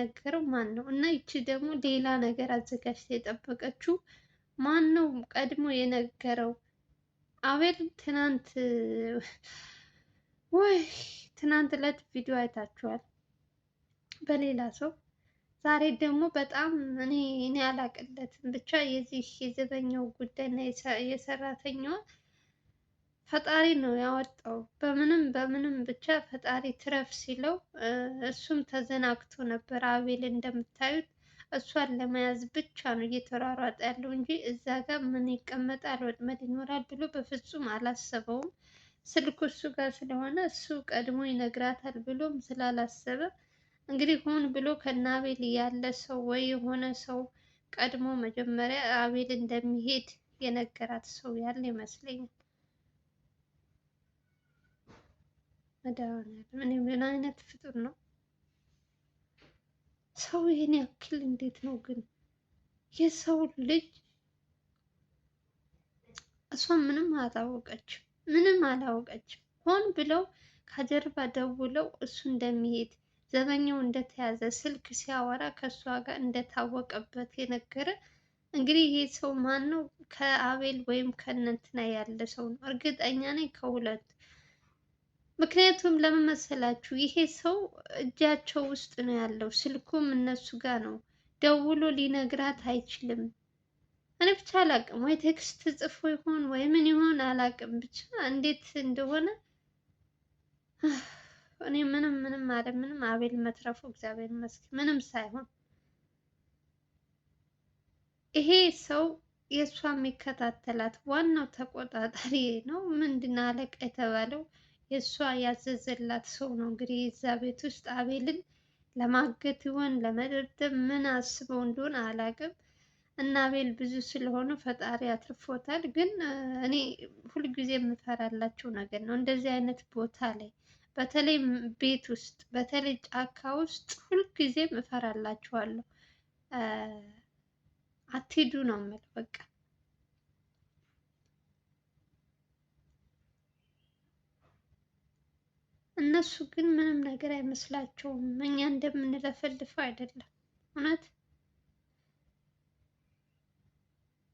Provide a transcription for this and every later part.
ነገረው ማን ነው? እና ይቺ ደግሞ ሌላ ነገር አዘጋጅታ የጠበቀችው ማን ነው? ቀድሞ የነገረው አቤል ትናንት ወይ ትናንት ዕለት ቪዲዮ አይታችኋል በሌላ ሰው። ዛሬ ደግሞ በጣም እኔ አላቅለትም ብቻ የዚህ የዘበኛው ጉዳይ እና የሰራተኛዋ ፈጣሪ ነው ያወጣው። በምንም በምንም ብቻ ፈጣሪ ትረፍ ሲለው እሱም ተዘናግቶ ነበር። አቤል እንደምታዩት እሷን ለመያዝ ብቻ ነው እየተሯሯጠ ያለው እንጂ እዛ ጋር ምን ይቀመጣል ወጥመድ ይኖራል ብሎ በፍጹም አላሰበውም። ስልኩ እሱ ጋር ስለሆነ እሱ ቀድሞ ይነግራታል ብሎም ስላላሰበ እንግዲህ ሆን ብሎ ከነ አቤል ያለ ሰው ወይ የሆነ ሰው ቀድሞ መጀመሪያ አቤል እንደሚሄድ የነገራት ሰው ያለ ይመስለኛል። መድኃኒዓለም እኔ ምን አይነት ፍጡር ነው ሰው ይሄን ያክል? እንዴት ነው ግን የሰው ልጅ? እሷ ምንም አላወቀችም፣ ምንም አላወቀችም። ሆን ብለው ከጀርባ ደውለው እሱ እንደሚሄድ ዘበኛው እንደተያዘ ስልክ ሲያወራ ከእሷ ጋር እንደታወቀበት የነገረ እንግዲህ ይሄ ሰው ማን ነው? ከአቤል ወይም ከእነንትና ያለ ሰው ነው እርግጠኛ ነኝ፣ ከሁለቱ። ምክንያቱም ለምን መሰላችሁ? ይሄ ሰው እጃቸው ውስጥ ነው ያለው፣ ስልኩም እነሱ ጋር ነው። ደውሎ ሊነግራት አይችልም። እኔ ብቻ አላቅም፣ ወይ ቴክስት ጽፎ ይሆን ወይ ምን ይሆን አላቅም። ብቻ እንዴት እንደሆነ እኔ ምንም ምንም አቤል መትረፉ እግዚአብሔር ይመስገን ምንም ሳይሆን። ይሄ ሰው የእሷ የሚከታተላት ዋናው ተቆጣጣሪ ነው። ምንድነው አለቃ የተባለው የእሷ ያዘዘላት ሰው ነው። እንግዲህ እዛ ቤት ውስጥ አቤልን ለማገት ይሆን ለመደብደብ ምን አስበው እንደሆነ አላቅም። እና አቤል ብዙ ስለሆኑ ፈጣሪ አትርፎታል። ግን እኔ ሁልጊዜ የምፈራላቸው ነገር ነው እንደዚህ አይነት ቦታ ላይ በተለይ ቤት ውስጥ በተለይ ጫካ ውስጥ ሁልጊዜም እፈራላችኋለሁ። አትሂዱ ነው የምለው በቃ። እነሱ ግን ምንም ነገር አይመስላቸውም። እኛ እንደምንለፈልፈው አይደለም እውነት።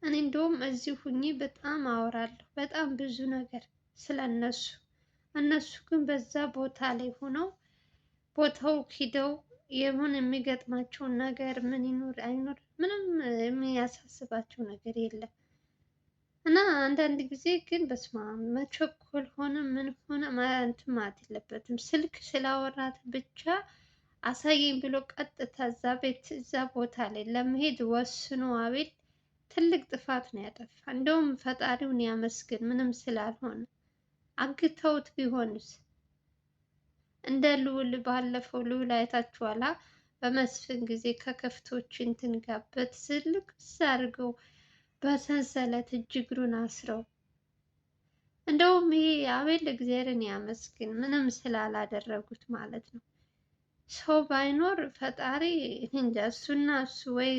እኔ እንደውም እዚህ ሁኜ በጣም አወራለሁ በጣም ብዙ ነገር ስለነሱ። እነሱ ግን በዛ ቦታ ላይ ሆነው ቦታው ሂደው የሆነ የሚገጥማቸውን ነገር ምን ይኖር አይኖር ምንም የሚያሳስባቸው ነገር የለም። እና አንዳንድ ጊዜ ግን በስመአብ መቸኮል ሆነ ምን ሆነ እንትን ማለት የለበትም። ስልክ ስላወራት ብቻ አሳየኝ ብሎ ቀጥታ እዛ ቤት እዛ ቦታ ላይ ለመሄድ ወስኖ አቤል ትልቅ ጥፋት ነው ያጠፋ። እንደውም ፈጣሪውን ያመስግን ምንም ስላልሆነ። አግተውት ቢሆንስ? እንደ ልዑል ባለፈው ልዑል አይታችኋላ? በመስፍን ጊዜ ከከፍቶች እንትን ጋር በትልቅ አድርገው በሰንሰለት እግሩን አስረው። እንደውም ይሄ አቤል እግዚአብሔርን ያመስግን ምንም ስላላደረጉት ማለት ነው። ሰው ባይኖር ፈጣሪ እንጃ እሱና እሱ ወይ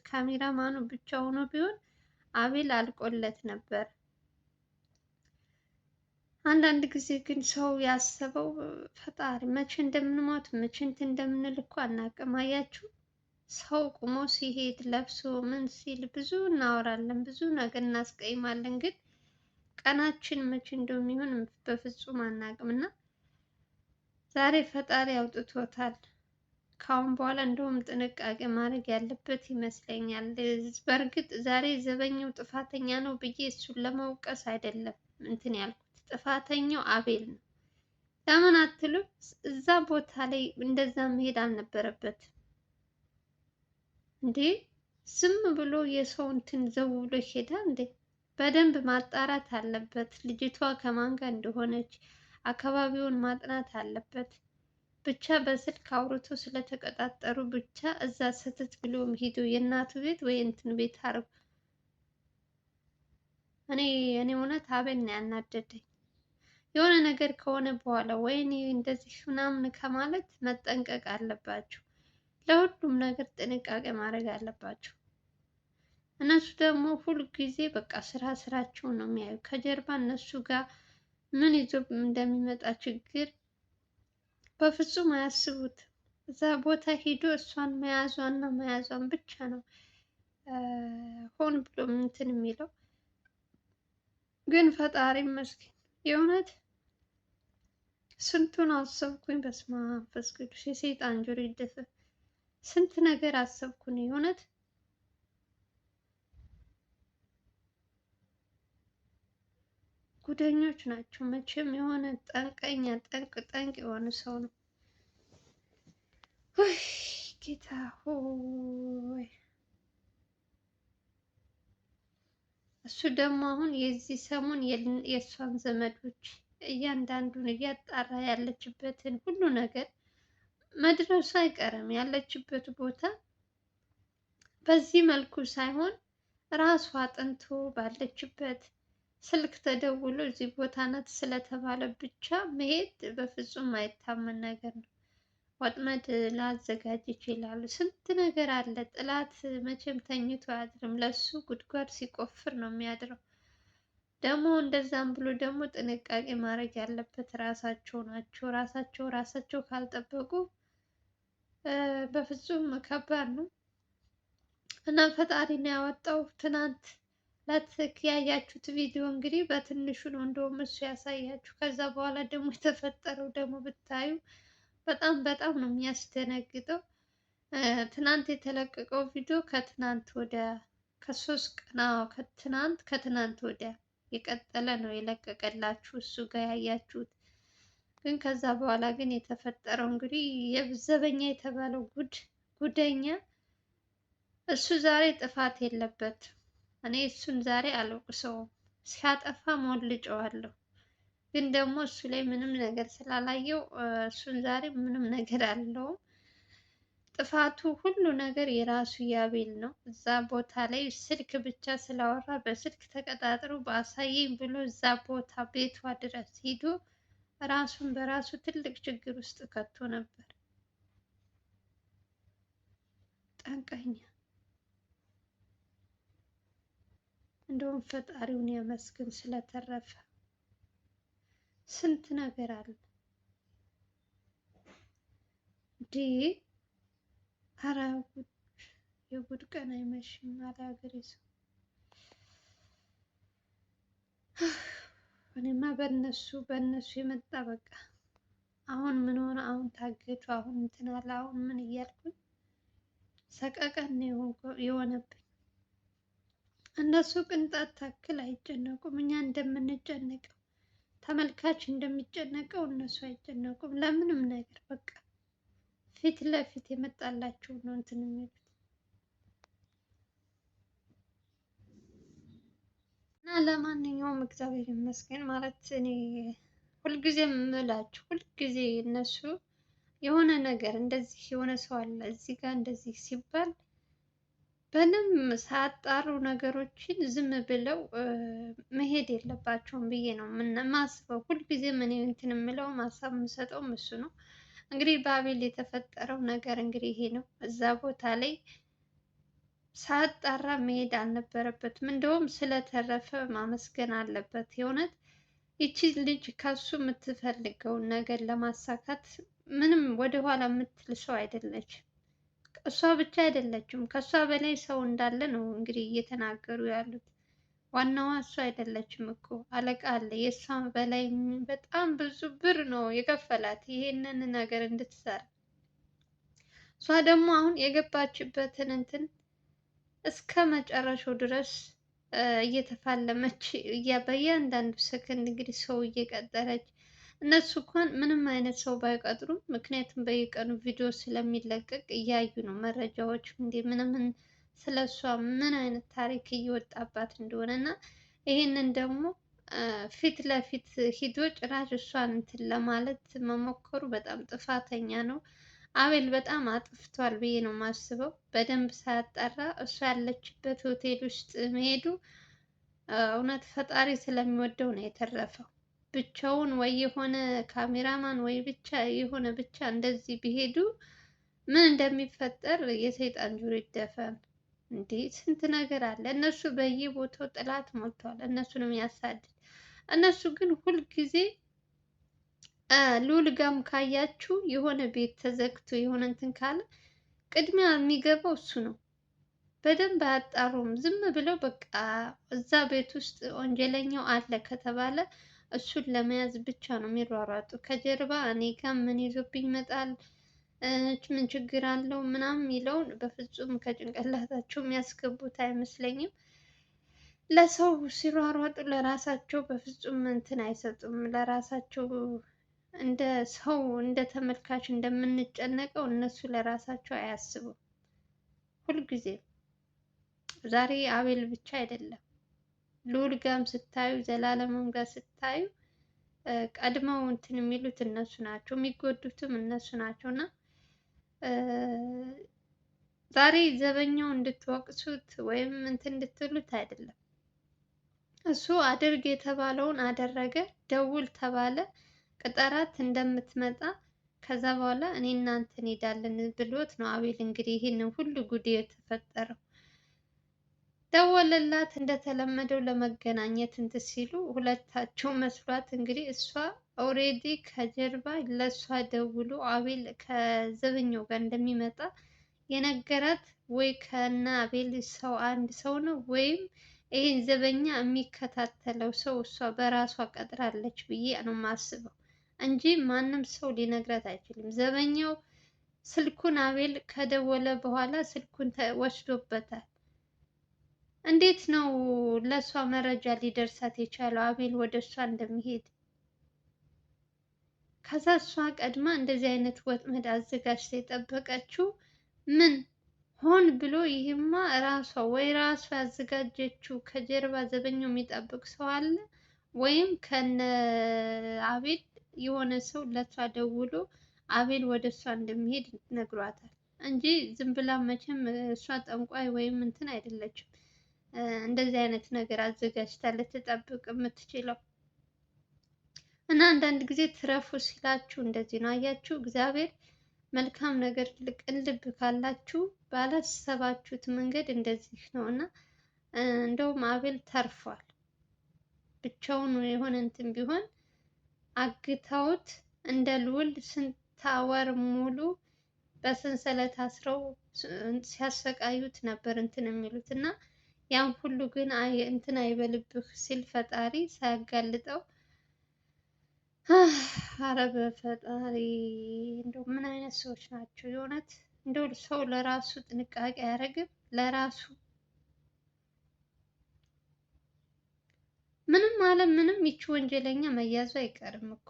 ካሜራማኑ ብቻ ሆኖ ቢሆን አቤል አልቆለት ነበር። አንዳንድ ጊዜ ግን ሰው ያሰበው ፈጣሪ መቼ እንደምንሞት መቼ እንትን እንደምንል እኮ አናውቅም። አያችሁ ሰው ቁሞ ሲሄድ ለብሶ ምን ሲል ብዙ እናወራለን፣ ብዙ ነገር እናስቀይማለን። ግን ቀናችን መቼ እንደሚሆን በፍጹም አናውቅም። እና ዛሬ ፈጣሪ አውጥቶታል። ከአሁን በኋላ እንደውም ጥንቃቄ ማድረግ ያለበት ይመስለኛል። በእርግጥ ዛሬ ዘበኛው ጥፋተኛ ነው ብዬ እሱን ለመውቀስ አይደለም እንትን ያልኩት፣ ጥፋተኛው አቤል ነው። ለምን አትሉ? እዛ ቦታ ላይ እንደዛ መሄድ አልነበረበትም እንዴ! ዝም ብሎ የሰው እንትን ዘው ብሎ ይሄዳል እንዴ? በደንብ ማጣራት አለበት። ልጅቷ ከማን ጋር እንደሆነች አካባቢውን ማጥናት አለበት። ብቻ በስልክ አውርቶ ስለተቀጣጠሩ ብቻ እዛ ሰተት ብሎ ሄዶ የእናቱ ቤት ወይ እንትን ቤት አርጉ። እኔ እውነት አቤል ነው ያናደደኝ። የሆነ ነገር ከሆነ በኋላ ወይኔ እንደዚህ ምናምን ከማለት መጠንቀቅ አለባቸው። ለሁሉም ነገር ጥንቃቄ ማድረግ አለባቸው። እነሱ ደግሞ ሁል ጊዜ በቃ ስራቸውን ነው የሚያዩ። ከጀርባ እነሱ ጋር ምን ይዞ እንደሚመጣ ችግር በፍጹም አያስቡት። እዛ ቦታ ሂዶ እሷን መያዟና መያዟን ብቻ ነው ሆን ብሎ እንትን የሚለው። ግን ፈጣሪ ይመስገን የእውነት ስንቱን አሰብኩኝ። በስመ አብ መንፈስ ቅዱስ የሰይጣን ጆሮ ይደፈን። ስንት ነገር አሰብኩኝ የእውነት። ጉደኞች ናቸው መቼም። የሆነ ጠንቀኛ ጠንቅ የሆነ ሰው ነው። ወይ ጌታ ሆይ። እሱ ደግሞ አሁን የዚህ ሰሞን የእሷን ዘመዶች እያንዳንዱን እያጣራ ያለችበትን ሁሉ ነገር መድረሱ አይቀርም። ያለችበት ቦታ በዚህ መልኩ ሳይሆን ራሷ አጥንቶ ባለችበት ስልክ ተደውሎ እዚህ ቦታ ናት ስለተባለ ብቻ መሄድ በፍጹም አይታመን ነገር ነው። ወጥመድ ላዘጋጅ ይችላሉ። ስንት ነገር አለ። ጥላት መቼም ተኝቶ አያድርም። ለሱ ጉድጓድ ሲቆፍር ነው የሚያድረው። ደግሞ እንደዛም ብሎ ደግሞ ጥንቃቄ ማድረግ ያለበት ራሳቸው ናቸው። ራሳቸው ካልጠበቁ በፍጹም ከባድ ነው እና ፈጣሪ ነው ያወጣው። ትናንት ለት ያያችሁት ቪዲዮ እንግዲህ በትንሹ ነው እንደውም እሱ ያሳያችሁ። ከዛ በኋላ ደግሞ የተፈጠረው ደግሞ ብታዩ በጣም ነው የሚያስደነግጠው። ትናንት የተለቀቀው ቪዲዮ ከትናንት ወዲያ ከሶስት ቀን ከትናንት ወዲያ የቀጠለ ነው የለቀቀላችሁ እሱ ጋር ያያችሁት። ግን ከዛ በኋላ ግን የተፈጠረው እንግዲህ የዘበኛ የተባለው ጉደኛ እሱ ዛሬ ጥፋት የለበትም። እኔ እሱን ዛሬ አልወቅሰውም። ሲያጠፋ ሞልጨዋለሁ። ግን ደግሞ እሱ ላይ ምንም ነገር ስላላየው እሱን ዛሬ ምንም ነገር አለውም። ጥፋቱ ሁሉ ነገር የራሱ ያቤል ነው። እዛ ቦታ ላይ ስልክ ብቻ ስላወራ በስልክ ተቀጣጥሮ በአሳየኝ ብሎ እዛ ቦታ ቤቷ ድረስ ሂዶ ራሱን በራሱ ትልቅ ችግር ውስጥ ከቶ ነበር። ጠንቀኛ። እንደውም ፈጣሪውን ያመስግን ስለተረፈ። ስንት ነገር አለ እንዴ! ኧረ ጉድ! የጉድ ቀን አይመሽም አለ ሀገሬ ሰው። እኔማ በእነሱ የመጣ በቃ አሁን ምን ሆነ? አሁን ታገቱ፣ አሁን እንትን አለ፣ አሁን ምን እያልኩኝ ሰቀቀን የሆነብኝ። እነሱ ቅንጣት ታክል አይጨነቁም። እኛ እንደምንጨነቀው ተመልካች እንደሚጨነቀው እነሱ አይጨነቁም ለምንም ነገር። በቃ ፊት ለፊት የመጣላቸው ነው እንትን የሚሉት። እና ለማንኛውም እግዚአብሔር ይመስገን ማለት እኔ ሁልጊዜም የምላችሁ ሁልጊዜ እነሱ የሆነ ነገር እንደዚህ የሆነ ሰው አለ እዚህ ጋር እንደዚህ ሲባል በንም ሳያጣሩ ነገሮችን ዝም ብለው መሄድ የለባቸውም ብዬ ነው የማስበው። ሁልጊዜም እኔ እንትን የምለው ሀሳብ የምሰጠውም እሱ ነው። እንግዲህ በአቤል የተፈጠረው ነገር እንግዲህ ይሄ ነው። እዛ ቦታ ላይ ሳያጣራ መሄድ አልነበረበትም። እንደውም ስለተረፈ ማመስገን አለበት። የእውነት ይቺ ልጅ ከሱ የምትፈልገውን ነገር ለማሳካት ምንም ወደኋላ የምትል ሰው አይደለችም። እሷ ብቻ አይደለችም፣ ከእሷ በላይ ሰው እንዳለ ነው እንግዲህ እየተናገሩ ያሉት። ዋናዋ እሷ አይደለችም እኮ አለቃ አለ። የእሷ በላይ በጣም ብዙ ብር ነው የከፈላት ይሄንን ነገር እንድትሰራ። እሷ ደግሞ አሁን የገባችበትን እንትን እስከ መጨረሻው ድረስ እየተፋለመች በእያንዳንዱ ሰከንድ እንግዲህ ሰው እየቀጠረች እነሱ እንኳን ምንም አይነት ሰው ባይቀጥሩም፣ ምክንያቱም በየቀኑ ቪዲዮ ስለሚለቀቅ እያዩ ነው መረጃዎች እንደ ምንም ስለሷ ምን አይነት ታሪክ እየወጣባት እንደሆነ እና ይህንን ደግሞ ፊት ለፊት ሂዶ ጭራሽ እሷን እንትን ለማለት መሞከሩ በጣም ጥፋተኛ ነው። አቤል በጣም አጥፍቷል ብዬ ነው የማስበው። በደንብ ሳያጣራ እሷ ያለችበት ሆቴል ውስጥ መሄዱ እውነት ፈጣሪ ስለሚወደው ነው የተረፈው። ብቻውን ወይ የሆነ ካሜራማን ወይ ብቻ እንደዚህ ቢሄዱ ምን እንደሚፈጠር የሰይጣን ጆሮ ይደፈን። እንዴ ስንት ነገር አለ። እነሱ በየቦታው ጥላት ሞልቷል፣ እነሱን የሚያሳድድ። እነሱ ግን ሁልጊዜ ልዑል ጋም ካያችሁ የሆነ ቤት ተዘግቶ የሆነ እንትን ካለ ቅድሚያ የሚገባው እሱ ነው። በደንብ አያጣሩም። ዝም ብለው በቃ እዛ ቤት ውስጥ ወንጀለኛው አለ ከተባለ እሱን ለመያዝ ብቻ ነው የሚሯሯጡ። ከጀርባ እኔ ጋር ምን ይዞብኝ ይመጣል፣ ምን ችግር አለው ምናምን የሚለውን በፍጹም ከጭንቅላታቸው የሚያስገቡት አይመስለኝም። ለሰው ሲሯሯጡ ለራሳቸው በፍጹም እንትን አይሰጡም። ለራሳቸው እንደ ሰው እንደ ተመልካች እንደምንጨነቀው እነሱ ለራሳቸው አያስቡም ሁልጊዜም። ዛሬ አቤል ብቻ አይደለም፣ ልዑል ጋም ስታዩ፣ ዘላለምም ጋር ስታዩ ቀድመው እንትን የሚሉት እነሱ ናቸው፣ የሚጎዱትም እነሱ ናቸው። እና ዛሬ ዘበኛው እንድትወቅሱት ወይም እንትን እንድትሉት አይደለም። እሱ አድርግ የተባለውን አደረገ። ደውል ተባለ፣ ቅጠራት እንደምትመጣ ከዛ በኋላ እኔ እናንተ እንሄዳለን ብሎት ነው አቤል እንግዲህ ይህንን ሁሉ ጉድ የተፈጠረው። ደወለላት እንደተለመደው ለመገናኘት እንትን ሲሉ ሁለታቸው መስሏት እንግዲህ እሷ ኦሬዲ ከጀርባ ለእሷ ደውሎ አቤል ከዘበኛው ጋር እንደሚመጣ የነገራት ወይ ከነ አቤል ሰው አንድ ሰው ነው ወይም ይህን ዘበኛ የሚከታተለው ሰው እሷ በራሷ ቀጥራለች ብዬ ነው የማስበው እንጂ ማንም ሰው ሊነግራት አይችልም። ዘበኛው ስልኩን አቤል ከደወለ በኋላ ስልኩን ወስዶበታል። እንዴት ነው ለእሷ መረጃ ሊደርሳት የቻለው አቤል ወደ እሷ እንደሚሄድ? ከዛ እሷ ቀድማ እንደዚህ አይነት ወጥመድ አዘጋጅታ የጠበቀችው ምን ሆን ብሎ? ይህማ ራሷ ወይ ራሷ ያዘጋጀችው ከጀርባ ዘበኛው የሚጠብቅ ሰው አለ፣ ወይም ከነ አቤል የሆነ ሰው ለእሷ ደውሎ አቤል ወደ እሷ እንደሚሄድ ነግሯታል እንጂ ዝም ብላ መቼም እሷ ጠንቋይ ወይም እንትን አይደለችም። እንደዚህ አይነት ነገር አዘጋጅታ ልትጠብቅ የምትችለው እና አንዳንድ ጊዜ ትረፉ ሲላችሁ እንደዚህ ነው። አያችሁ፣ እግዚአብሔር መልካም ነገር ቅን ልብ ካላችሁ ባላሰባችሁት መንገድ እንደዚህ ነው። እና እንደውም አቤል ተርፏል። ብቻውን የሆነ እንትን ቢሆን አግተውት እንደ ልዑል ስንት ወር ሙሉ በሰንሰለት አስረው ሲያሰቃዩት ነበር እንትን የሚሉት እና ያን ሁሉ ግን እንትን አይበልብህ ሲል ፈጣሪ ሳያጋልጠው፣ አረ በፈጣሪ እንደው ምን አይነት ሰዎች ናቸው የእውነት! እንደው ሰው ለራሱ ጥንቃቄ አያደርግም። ለራሱ ምንም አለ ምንም ይቺ ወንጀለኛ መያዙ አይቀርም እኮ።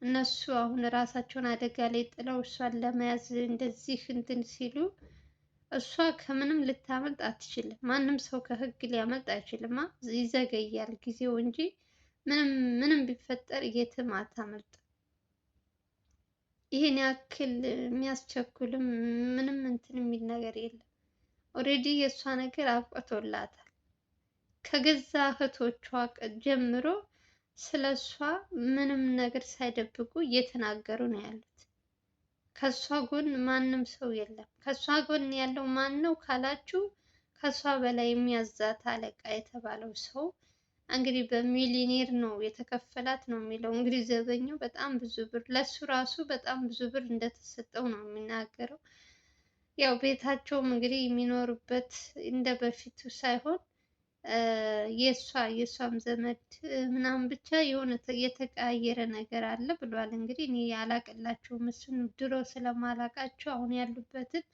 እነሱ አሁን ራሳቸውን አደጋ ላይ ጥለው እሷን ለመያዝ እንደዚህ እንትን ሲሉ እሷ ከምንም ልታመልጥ አትችልም። ማንም ሰው ከህግ ሊያመልጥ አይችልም። ይዘገያል ጊዜው እንጂ ምንም ቢፈጠር የትም አታመልጥ። ይሄን ያክል የሚያስቸኩልም ምንም እንትን የሚል ነገር የለም። ኦልሬዲ የእሷ ነገር አብቅቶላታል። ከገዛ እህቶቿ ጀምሮ ስለ እሷ ምንም ነገር ሳይደብቁ እየተናገሩ ነው ያሉት። ከእሷ ጎን ማንም ሰው የለም። ከእሷ ጎን ያለው ማን ነው ካላችሁ፣ ከእሷ በላይ የሚያዛት አለቃ የተባለው ሰው እንግዲህ በሚሊዮኔር ነው የተከፈላት ነው የሚለው። እንግዲህ ዘበኛው በጣም ብዙ ብር ለሱ ራሱ በጣም ብዙ ብር እንደተሰጠው ነው የሚናገረው። ያው ቤታቸውም እንግዲህ የሚኖሩበት እንደ በፊቱ ሳይሆን የእሷም ዘመድ ምናምን ብቻ የሆነ የተቀያየረ ነገር አለ ብሏል። እንግዲህ እኔ ያላቅላቸውም እሱን ድሮ ስለማላቃቸው አሁን ያሉበትን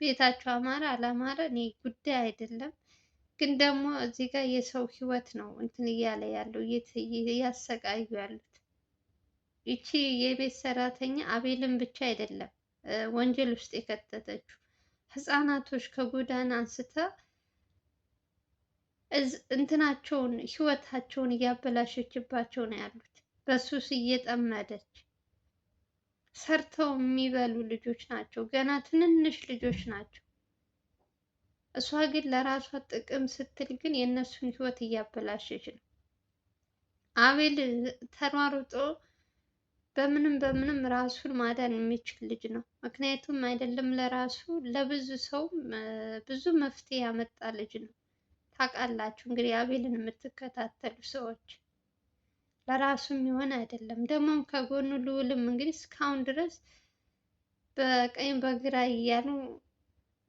ቤታቸው አማረ አላማረ እኔ ጉዳይ አይደለም። ግን ደግሞ እዚህ ጋር የሰው ህይወት ነው እንትን እያለ ያለው እያሰቃዩ ያሉት። ይቺ የቤት ሰራተኛ አቤልን ብቻ አይደለም ወንጀል ውስጥ የከተተችው፣ ህፃናቶች ከጎዳና አንስታ እንትናቸውን ህይወታቸውን እያበላሸችባቸው ነው ያሉት። በሱስ እየጠመደች ሰርተው የሚበሉ ልጆች ናቸው፣ ገና ትንንሽ ልጆች ናቸው። እሷ ግን ለራሷ ጥቅም ስትል ግን የእነሱን ህይወት እያበላሸች ነው። አቤል ተሯሩጦ በምንም ራሱን ማዳን የሚችል ልጅ ነው። ምክንያቱም አይደለም ለራሱ ለብዙ ሰው ብዙ መፍትሄ ያመጣ ልጅ ነው። ታውቃላችሁ እንግዲህ አቤልን የምትከታተሉ ሰዎች ለራሱ የሚሆን አይደለም። ደግሞም ከጎኑ ልዑልም እንግዲህ እስካሁን ድረስ በቀኝ በግራ እያሉ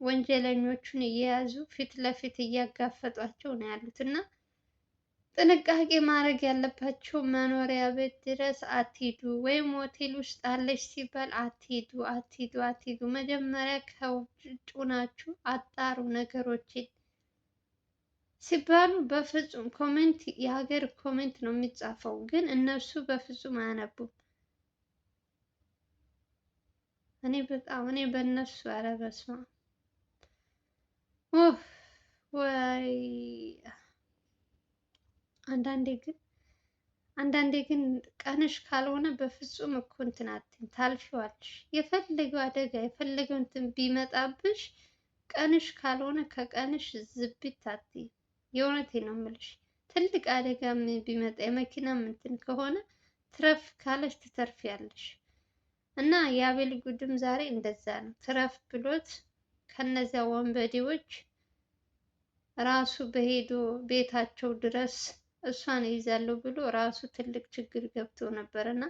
ወንጀለኞቹን እየያዙ ፊት ለፊት እያጋፈጧቸው ነው ያሉት እና ጥንቃቄ ማድረግ ያለባቸው መኖሪያ ቤት ድረስ አትሂዱ፣ ወይም ሆቴል ውስጥ አለች ሲባል አትሂዱ፣ አትሂዱ፣ አትሂዱ። መጀመሪያ ከውጭ ናችሁ አጣሩ ነገሮችን ሲባሉ በፍጹም ኮሜንት የሀገር ኮሜንት ነው የሚጻፈው፣ ግን እነሱ በፍጹም አያነቡም። እኔ በእነሱ ኧረ በስመ አብ ወይ አንዳንዴ ግን ቀንሽ ካልሆነ በፍጹም እኮ እንትን አትይም፣ ታልፊዋለሽ። የፈለገው አደጋ የፈለገው እንትን ቢመጣብሽ ቀንሽ ካልሆነ ከቀንሽ ዝቢት አትይም። የእውነቴን ነው የምልሽ። ትልቅ አደጋ ቢመጣ የመኪናም እንትን ከሆነ ትረፍ ካለሽ ትተርፊያለሽ። እና የአቤል ጉድም ዛሬ እንደዛ ነው። ትረፍ ብሎት ከነዚያ ወንበዴዎች ራሱ በሄዶ ቤታቸው ድረስ እሷን ይዛለሁ ብሎ ራሱ ትልቅ ችግር ገብቶ ነበር እና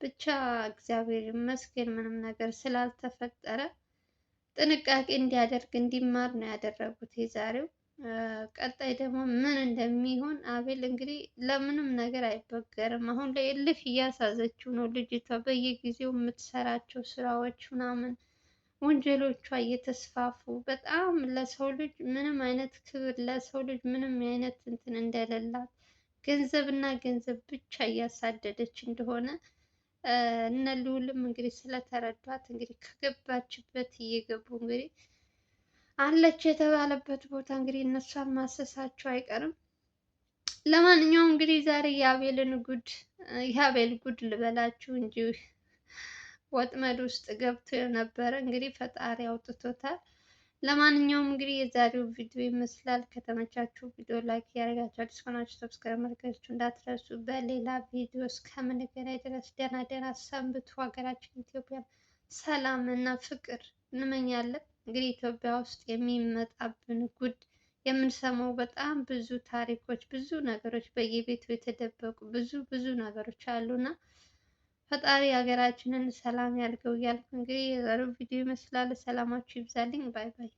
ብቻ እግዚአብሔር ይመስገን ምንም ነገር ስላልተፈጠረ ጥንቃቄ እንዲያደርግ እንዲማር ነው ያደረጉት የዛሬው። ቀጣይ ደግሞ ምን እንደሚሆን አቤል እንግዲህ ለምንም ነገር አይበገርም። አሁን ላይ እልህ እያሳዘችው ነው ልጅቷ። በየጊዜው የምትሰራቸው ስራዎች ምናምን ወንጀሎቿ እየተስፋፉ በጣም ለሰው ልጅ ምንም አይነት ክብር ለሰው ልጅ ምንም አይነት እንትን እንደሌላት ገንዘብና ገንዘብ ብቻ እያሳደደች እንደሆነ እነ ልዑልም እንግዲህ ስለተረዷት እንግዲህ ከገባችበት እየገቡ እንግዲህ አለች የተባለበት ቦታ እንግዲህ እነሷን ማሰሳቸው አይቀርም። ለማንኛውም እንግዲህ ዛሬ የአቤል ጉድ ልበላችሁ እንጂ ወጥመድ ውስጥ ገብቶ የነበረ እንግዲህ ፈጣሪ አውጥቶታል። ለማንኛውም እንግዲህ የዛሬው ቪዲዮ ይመስላል። ከተመቻችሁ ቪዲዮ ላይክ ያደረጋችሁ አዲስ ሆናችሁ ሰብስክራይብ ማድረጋችሁ እንዳትረሱ። በሌላ ቪዲዮ እስከምንገናኝ ድረስ ደህና ሰንብቱ። ሀገራችን ኢትዮጵያ ሰላም እና ፍቅር እንመኛለን። እንግዲህ ኢትዮጵያ ውስጥ የሚመጣብን ጉድ የምንሰማው በጣም ብዙ ታሪኮች፣ ብዙ ነገሮች በየቤቱ የተደበቁ ብዙ ነገሮች አሉና ፈጣሪ ሀገራችንን ሰላም ያድርገው እያልኩ እንግዲህ የዛሬው ቪዲዮ ይመስላል። ሰላማችሁ ይብዛልኝ። ባይ ባይ።